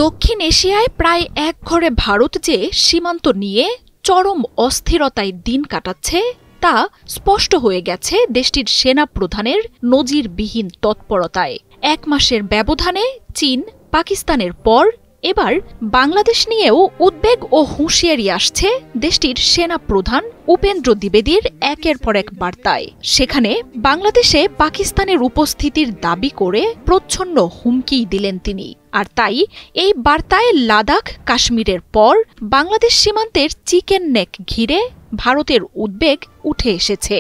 দক্ষিণ এশিয়ায় প্রায় একঘরে ভারত যে সীমান্ত নিয়ে চরম অস্থিরতায় দিন কাটাচ্ছে তা স্পষ্ট হয়ে গেছে দেশটির সেনা প্রধানের নজিরবিহীন তৎপরতায়। ১ মাসের ব্যবধানে চীন, পাকিস্তানের পর এবার বাংলাদেশ নিয়েও উদ্বেগ ও হুঁশিয়ারি আসছে দেশটির সেনা প্রধান উপেন্দ্র দ্বিবেদীর একের পর এক বার্তায়। সেখানে বাংলাদেশে পাকিস্তানের উপস্থিতির দাবি করে প্রচ্ছন্ন হুমকি দিলেন তিনি। আর তাই এই বার্তায় লাদাখ, কাশ্মীরের পর বাংলাদেশ সীমান্তের চিকেন নেক ঘিরে ভারতের উদ্বেগ উঠে এসেছে।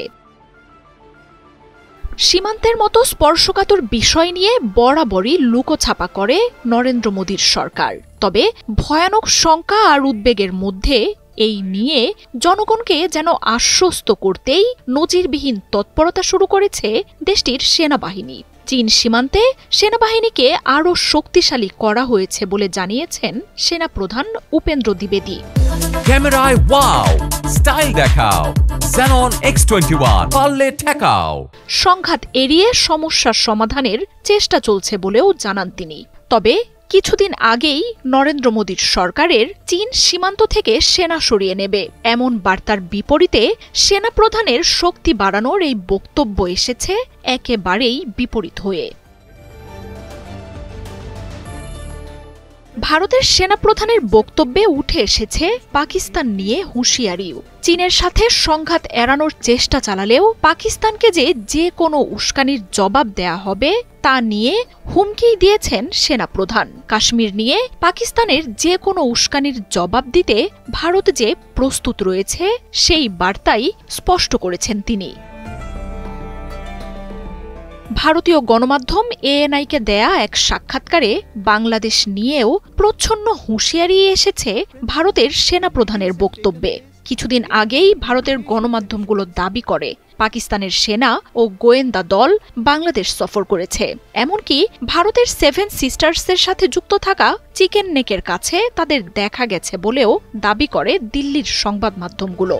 সীমান্তের মতো স্পর্শকাতর বিষয় নিয়ে বরাবরই লুকোছাপা করে নরেন্দ্র মোদীর সরকার। তবে ভয়ানক শঙ্কা আর উদ্বেগের মধ্যে এই নিয়ে জনগণকে যেন আশ্বস্ত করতেই নজিরবিহীন তৎপরতা শুরু করেছে দেশটির সেনাবাহিনী। চীন সীমান্তে সেনাবাহিনীকে আরও শক্তিশালী করা হয়েছে বলে জানিয়েছেন সেনাপ্রধান উপেন্দ্র দ্বিবেদী। ক্যামেরায় ওয়াও, স্টাইল দেখাও, Xenon X21 পারলে ঠেকাও। সংঘাত এড়িয়ে সমস্যার সমাধানের চেষ্টা চলছে বলেও জানান তিনি। তবে কিছুদিন আগেই নরেন্দ্র মোদীর সরকারের চীন সীমান্ত থেকে সেনা সরিয়ে নেবে এমন বার্তার বিপরীতে সেনাপ্রধানের শক্তি বাড়ানোর এই বক্তব্য এসেছে একেবারেই বিপরীত হয়ে। ভারতের সেনাপ্রধানের বক্তব্যে উঠে এসেছে পাকিস্তান নিয়ে হুঁশিয়ারিও। চীনের সাথে সংঘাত এড়ানোর চেষ্টা চালালেও পাকিস্তানকে যে কোনো উস্কানির জবাব দেয়া হবে তা নিয়ে হুমকি দিয়েছেন সেনাপ্রধান। কাশ্মীর নিয়ে পাকিস্তানের যে কোনো উস্কানির জবাব দিতে ভারত যে প্রস্তুত রয়েছে সেই বার্তাই স্পষ্ট করেছেন তিনি। ভারতীয় গণমাধ্যম এএনআইকে দেয়া এক সাক্ষাৎকারে বাংলাদেশ নিয়েও প্রচ্ছন্ন হুঁশিয়ারি এসেছে ভারতের সেনাপ্রধানের বক্তব্যে। কিছুদিন আগেই ভারতের গণমাধ্যমগুলো দাবি করে পাকিস্তানের সেনা ও গোয়েন্দা দল বাংলাদেশ সফর করেছে। এমনকি ভারতের 7 সিস্টার্সের সাথে যুক্ত থাকা চিকেন নেকের কাছে তাদের দেখা গেছে বলেও দাবি করে দিল্লির সংবাদ মাধ্যমগুলো।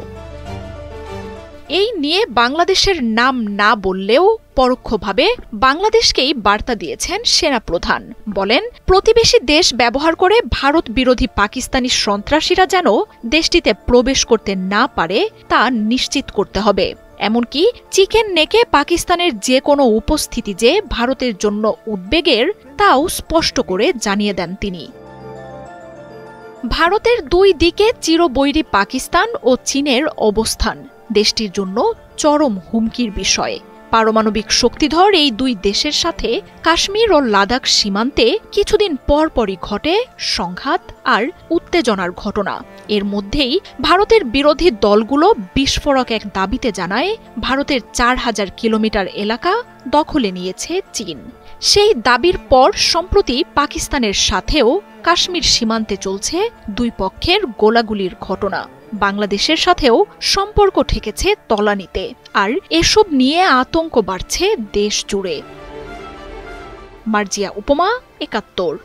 এই নিয়ে বাংলাদেশের নাম না বললেও পরোক্ষভাবে বাংলাদেশকেই বার্তা দিয়েছেন সেনাপ্রধান। বলেন, প্রতিবেশী দেশ ব্যবহার করে ভারত বিরোধী পাকিস্তানি সন্ত্রাসীরা যেন দেশটিতে প্রবেশ করতে না পারে তা নিশ্চিত করতে হবে। এমনকি চিকেন নেকে পাকিস্তানের যে কোনো উপস্থিতি যে ভারতের জন্য উদ্বেগের তাও স্পষ্ট করে জানিয়ে দেন তিনি। ভারতের দুই দিকে চিরবৈরী পাকিস্তান ও চীনের অবস্থান দেশটির জন্য চরম হুমকির বিষয়। পারমাণবিক শক্তিধর এই দুই দেশের সাথে কাশ্মীর ও লাদাখ সীমান্তে কিছুদিন পরপরই ঘটে সংঘাত আর উত্তেজনার ঘটনা। এর মধ্যেই ভারতের বিরোধী দলগুলো বিস্ফোরক এক দাবিতে জানায় ভারতের 4000 কিলোমিটার এলাকা দখলে নিয়েছে চীন। সেই দাবির পর সম্প্রতি পাকিস্তানের সাথেও কাশ্মীর সীমান্তে চলছে দুই পক্ষের গোলাগুলির ঘটনা। বাংলাদেশের সাথেও সম্পর্ক ঠেকেছে তলানিতে। আর এসব নিয়ে আতঙ্ক বাড়ছে দেশ জুড়ে। মার্জিয়া উপমা, ৭১।